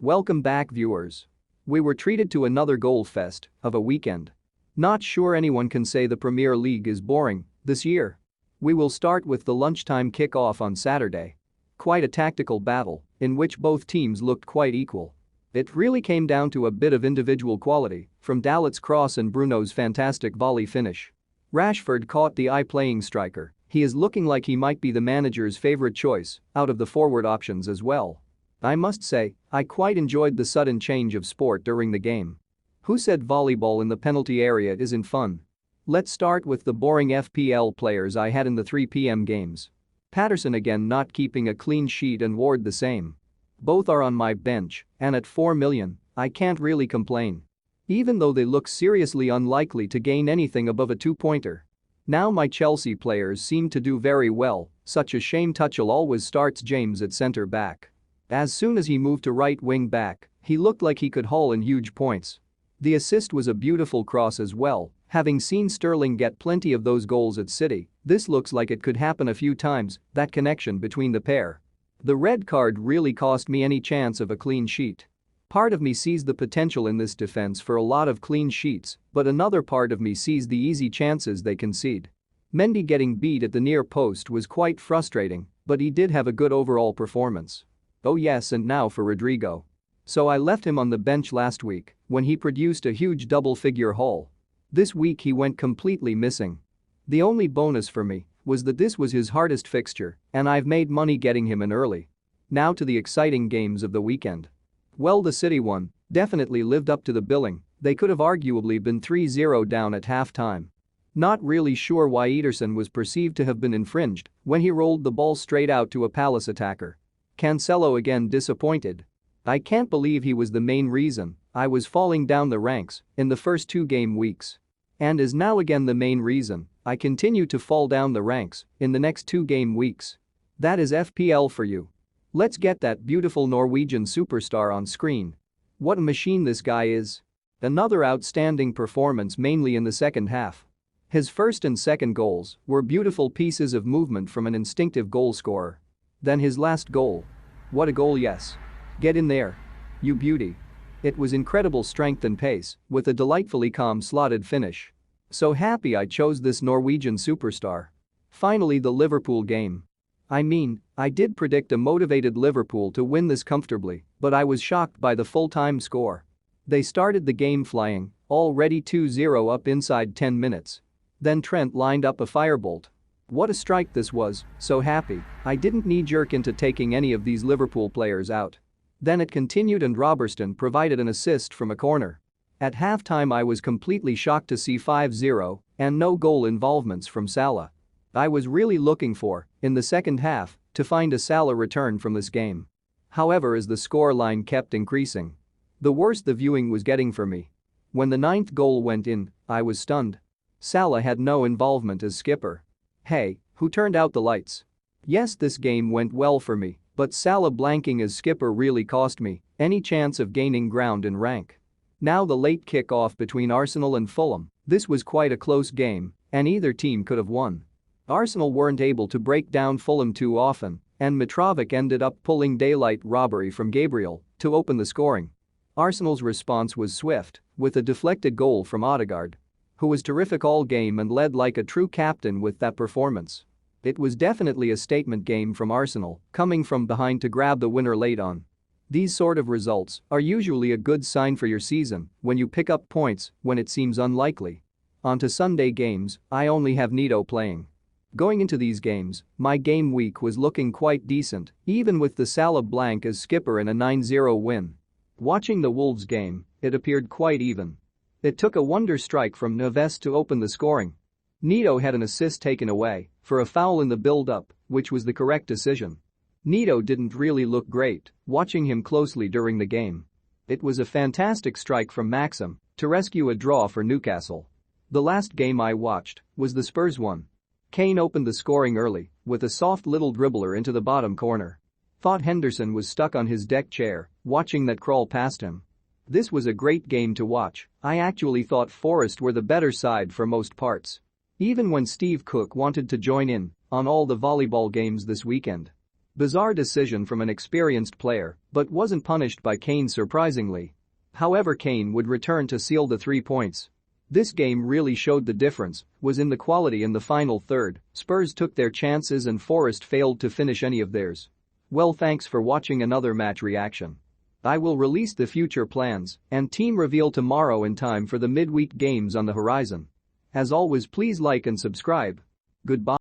Welcome back, viewers. We were treated to another goal fest of a weekend. Not sure anyone can say the Premier League is boring this year. We will start with the lunchtime kickoff on Saturday. Quite a tactical battle in which both teams looked quite equal. It really came down to a bit of individual quality, from Dalot's cross and Bruno's fantastic volley finish. Rashford caught the eye-playing striker. He is looking like he might be the manager's favorite choice out of the forward options as well. I must say, I quite enjoyed the sudden change of sport during the game. Who said volleyball in the penalty area isn't fun? Let's start with the boring FPL players I had in the 3 p.m. games. Patterson again not keeping a clean sheet and Ward the same. Both are on my bench, and at 4 million, I can't really complain. Even though they look seriously unlikely to gain anything above a 2-pointer. Now my Chelsea players seem to do very well, such as Shane Tuchel always starts James at centre back. As soon as he moved to right wing back, he looked like he could haul in huge points. The assist was a beautiful cross as well. Having seen Sterling get plenty of those goals at City, this looks like it could happen a few times, that connection between the pair. The red card really cost me any chance of a clean sheet. Part of me sees the potential in this defense for a lot of clean sheets, but another part of me sees the easy chances they concede. Mendy getting beat at the near post was quite frustrating, but he did have a good overall performance. Oh yes, and now for Rodrigo. So I left him on the bench last week when he produced a huge double-figure haul. This week he went completely missing. The only bonus for me was that this was his hardest fixture and I've made money getting him in early. Now to the exciting games of the weekend. Well, the City one definitely lived up to the billing. They could have arguably been 3-0 down at halftime. Not really sure why Ederson was perceived to have been infringed when he rolled the ball straight out to a Palace attacker. Cancelo again disappointed. I can't believe he was the main reason I was falling down the ranks in the first 2 game weeks. And is now again the main reason I continue to fall down the ranks in the next 2 game weeks. That is FPL for you. Let's get that beautiful Norwegian superstar on screen. What a machine this guy is. Another outstanding performance mainly in the second half. His first and second goals were beautiful pieces of movement from an instinctive goal scorer. Then his last goal. What a goal, yes. Get in there. You beauty. It was incredible strength and pace with a delightfully calm slotted finish. So happy I chose this Norwegian superstar. Finally, the Liverpool game. I did predict a motivated Liverpool to win this comfortably, but I was shocked by the full-time score. They started the game flying, already 2-0 up inside 10 minutes. Then Trent lined up a firebolt. What a strike this was, so happy I didn't knee-jerk into taking any of these Liverpool players out. Then it continued and Robertson provided an assist from a corner. At halftime I was completely shocked to see 5-0 and no goal involvements from Salah. I was really looking for, in the second half, to find a Salah return from this game. However, as the scoreline kept increasing, the worse the viewing was getting for me. When the 9th goal went in, I was stunned. Salah had no involvement as skipper. Hey, who turned out the lights? Yes, this game went well for me, but Salah blanking as skipper really cost me any chance of gaining ground in rank. Now the late kick-off between Arsenal and Fulham. This was quite a close game, and either team could have won. Arsenal weren't able to break down Fulham too often, and Mitrovic ended up pulling daylight robbery from Gabriel to open the scoring. Arsenal's response was swift, with a deflected goal from Odegaard, who was terrific all game and led like a true captain with that performance. It was definitely a statement game from Arsenal, coming from behind to grab the winner late on. These sort of results are usually a good sign for your season when you pick up points when it seems unlikely. On to Sunday games, I only have Neto playing. Going into these games, my game week was looking quite decent, even with the Salah blank as skipper in a 9-0 win. Watching the Wolves game, it appeared quite even. It took a wonder strike from Neves to open the scoring. Neto had an assist taken away for a foul in the build-up, which was the correct decision. Neto didn't really look great, watching him closely during the game. It was a fantastic strike from Maxim to rescue a draw for Newcastle. The last game I watched was the Spurs one. Kane opened the scoring early with a soft little dribbler into the bottom corner. Thought Henderson was stuck on his deck chair, watching that crawl past him. This was a great game to watch. I actually thought Forest were the better side for most parts. Even when Steve Cook wanted to join in on all the volleyball games this weekend. Bizarre decision from an experienced player, but wasn't punished by Kane surprisingly. However, Kane would return to seal the 3 points. This game really showed the difference was in the quality in the final third. Spurs took their chances and Forest failed to finish any of theirs. Well, thanks for watching another match reaction. I will release the future plans and team reveal tomorrow in time for the midweek games on the horizon. As always, please like and subscribe. Goodbye.